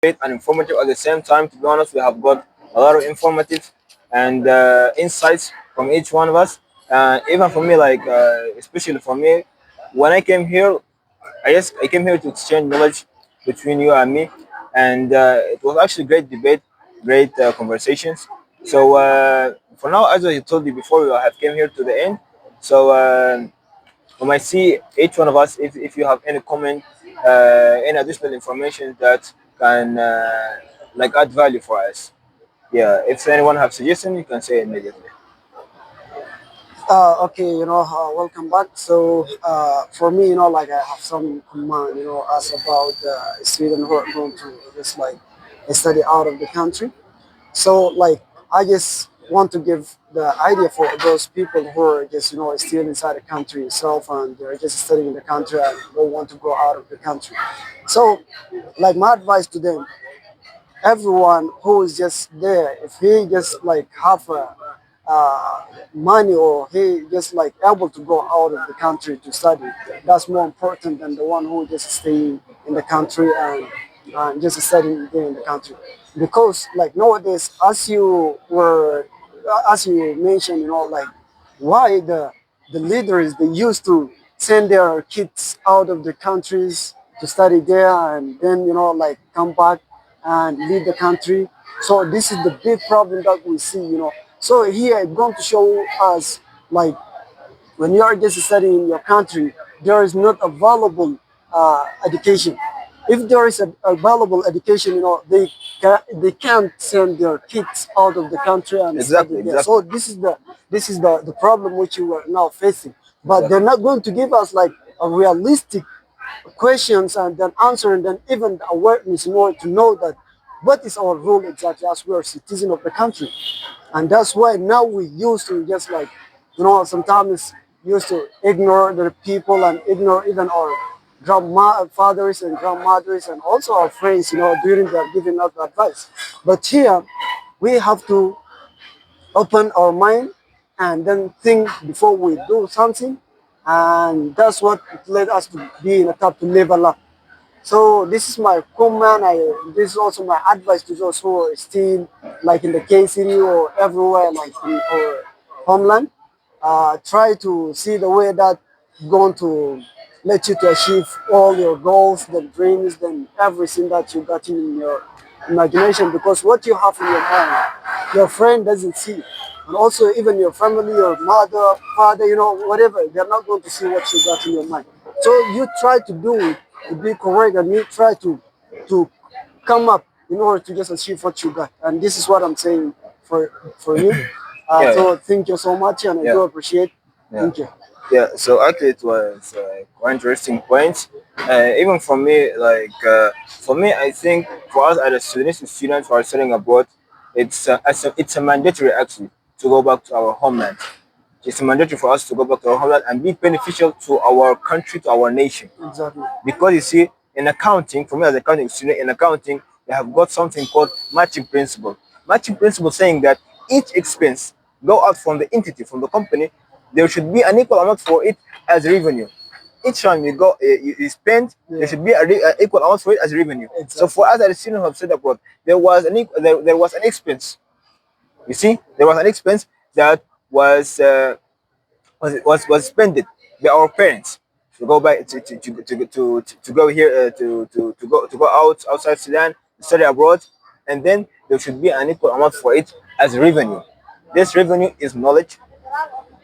great and informative at the same time. To be honest, we have got a lot of informative and insights from each one of us. Even for me, especially for me, when I came here, I came here to exchange knowledge between you and me, and it was actually great debate, great conversations. So for now, as I told you before, we have came here to the end. So we might see each one of us if you have any comment, any additional information that can add value for us. Yeah, if anyone have suggestion, you can say immediately. Okay, welcome back. So, for me, like I have some command, as about Sweden who are going to just like study out of the country. So, like, I just want to give the idea for those people who are just, still inside the country itself and they're just studying in the country and don't want to go out of the country. So, like, my advice to them, everyone who is just there, if he just like have a uh, money or he just like able to go out of the country to study, that's more important than the one who just stay in the country and just studying there in the country. Because like nowadays, as you mentioned, like why the leaders they used to send their kids out of the countries to study there and then like come back and lead the country. So this is the big problem that we see. So here I'm going to show us like when you are just studying in your country, there is not available education. If there is a available education, they can't send their kids out of the country and study Exactly, there. exactly. So this is the problem which you are now facing. But they're Exactly. not going to give us like a realistic questions and then answer and then even the awareness in order to know that what is our role exactly as we are citizen of the country. And that's why now we used to just like sometimes used to ignore the people and ignore even our grandfathers and grandmothers and also our friends during their giving us advice. But here we have to open our mind and then think before we do something, and that's what led us to be in a top to level up. So this is my comment. This is also my advice to those who are still like in the K City or everywhere like in our homeland. Try to see the way that going to let you to achieve all your goals, the dreams, then everything that you got in your imagination. Because what you have in your mind, your friend doesn't see, and also even your family, your mother, father, whatever, they're not going to see what you got in your mind. So you try to do it to be correct, and you try to come up in order to just achieve what you got. And this is what I'm saying for you. Yeah, yeah, So thank you so much, and I yeah, do appreciate. yeah. Thank you. Yeah, so actually it was quite interesting point. Even for me, for me, I think for us as a Sudanese students who are studying abroad, it's a mandatory actually to go back to our homeland. It's mandatory for us to go back to our homeland and be beneficial to our country, to our nation. Exactly. Because you see, in accounting, for me as a accounting student, in accounting, they have got something called matching principle. Matching principle saying that each expense go out from the entity, from the company, there should be an equal amount for it as revenue. Each time you go, you spend, there Yeah. should be an equal amount for it as revenue. So Exactly. for us as a student who have studied abroad, there was an expense. You see, there was an expense that was spent by our parents to go back to go here to go outside Sudan to study abroad, and then there should be an equal amount for it as revenue. This revenue is knowledge.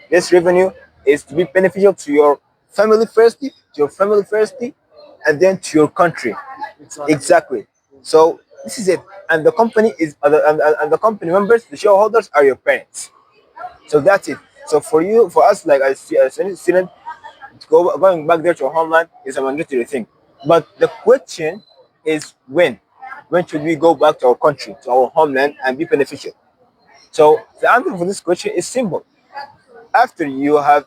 This revenue is to be beneficial to your family firstly, and then to your country. Exactly. Exactly. So this is it, and the company and the company members, the shareholders are your parents. So that's it. So for you, for us, like as a student, going back there to our homeland is a mandatory thing. But the question is when? When should we go back to our country, to our homeland, and be beneficial? So the answer for this question is simple. After you have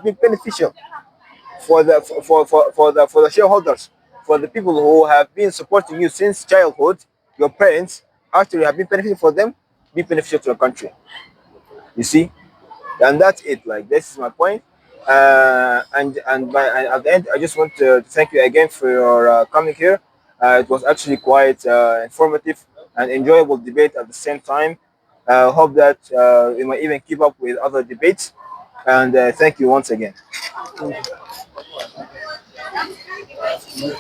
been beneficial for the shareholders, for the people who have been supporting you since childhood, your parents. After you have been beneficial for them, be beneficial to your country. You see, and that's it. Like this is my point. And at the end, I just want to thank you again for your coming here. It was actually quite informative and enjoyable debate at the same time. Hope that we might even keep up with other debates. And thank you once again. Thank you.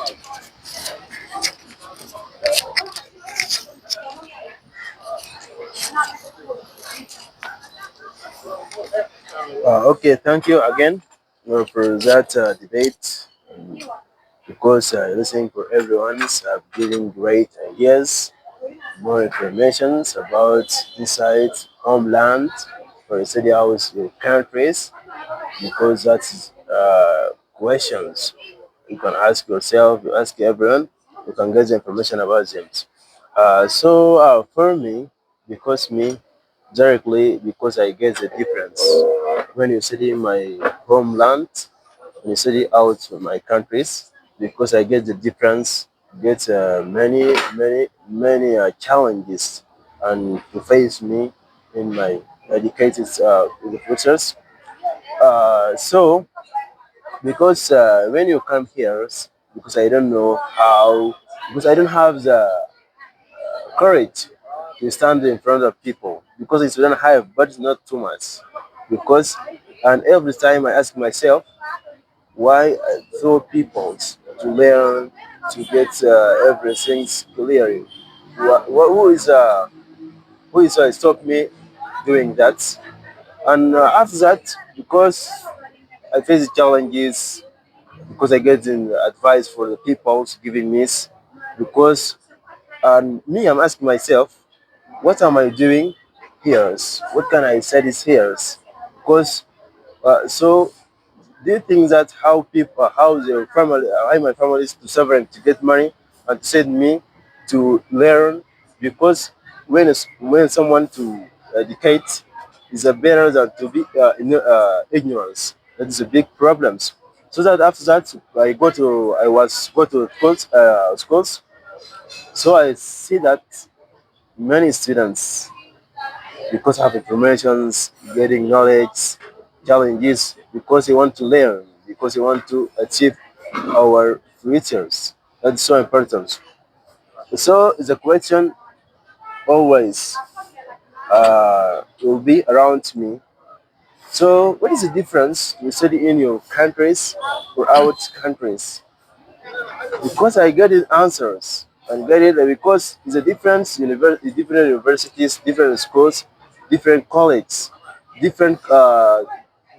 Okay, thank you again for that debate because listening for everyone's giving great ideas, more informations about inside homeland for study house in countries because that's questions you can ask yourself, you ask everyone, you can get the information about them. For me, because me directly because I get the difference when you study in my homeland, when you study out of my countries, because I get the difference, get many challenges and to face me in my educated in the futures. So because when you come here, because I don't know how, because I don't have the courage to stand in front of people because it's don't have, but it's not too much. Because and every time I ask myself why I throw people to learn to get everything clear. Who is stop me doing that? And after that, because I face challenges, because I get in advice for the people giving me, because and me, I'm asking myself, what am I doing here? What can I say is here? Because so do you think that how people, how their family, how my family is to suffering to get money and to send me to learn? Because when someone to educate is a better than to be ignorance. That is a big problems. So that after that, I was go to schools. So I see that many students because of informations, getting knowledge, challenges, because they want to learn, because they want to achieve our futures. That's so important. So the question always will be around me. So what is the difference you study in your countries or out countries? Because I get it answers and get it because it's a different universities, different schools, different colleges, different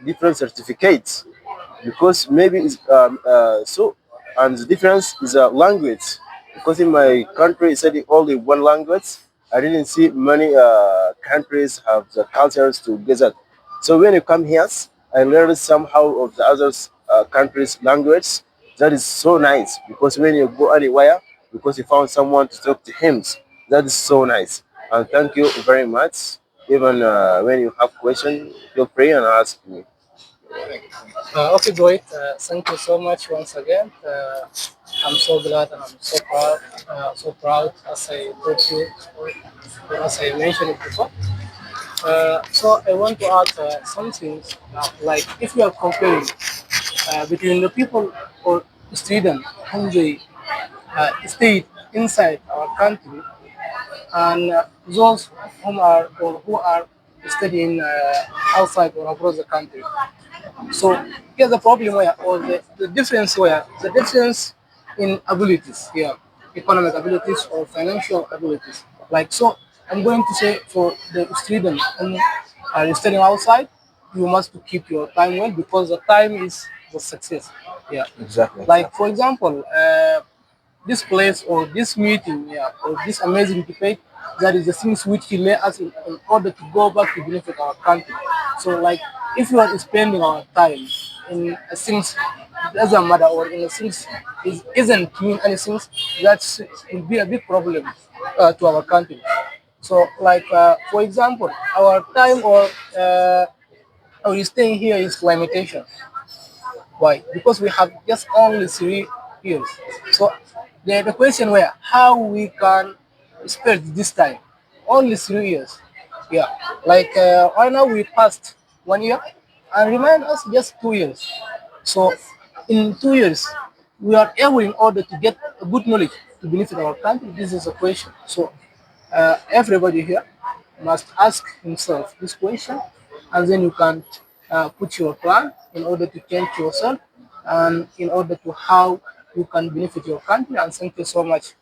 different certificates. Because maybe it's so, and the difference is a language. Because in my country, it's study only one language. I didn't see many countries have the cultures to get that. So when you come here, I learned somehow of the other countries' language. That is so nice because when you go anywhere, because you found someone to talk to him, that is so nice. And thank you very much. Even when you have questions, feel free and ask me. Okay, great. Thank you so much once again. I'm so glad and I'm so proud as I told you, or as I mentioned it before. So I want to add something like if you are comparing between the people or students whom they stayed inside our country and those who are studying outside or abroad the country. So here's the problem where, or the difference where, the difference in abilities here, economic abilities or financial abilities. Like, so I'm going to say for the student who are studying outside, you must to keep your time well because the time is the success. Yeah. Exactly. Like, for example, this place or this meeting, yeah, or this amazing debate, that is the things which he lay us in order to go back to benefit our country. So like if you are spending our time in a things doesn't matter or in a things isn't mean anything, that will be a big problem to our country. So like for example, our time or our staying here is limitation. Why? Because we have just only 3 years. So the question where how we can spend this time, only 3 years. Yeah, like right now we passed 1 year, and remind us just 2 years. So in 2 years, we are able in order to get a good knowledge to benefit our country? This is a question. So everybody here must ask himself this question, and then you can put your plan in order to change yourself and in order to how you can benefit your country. And thank you so much.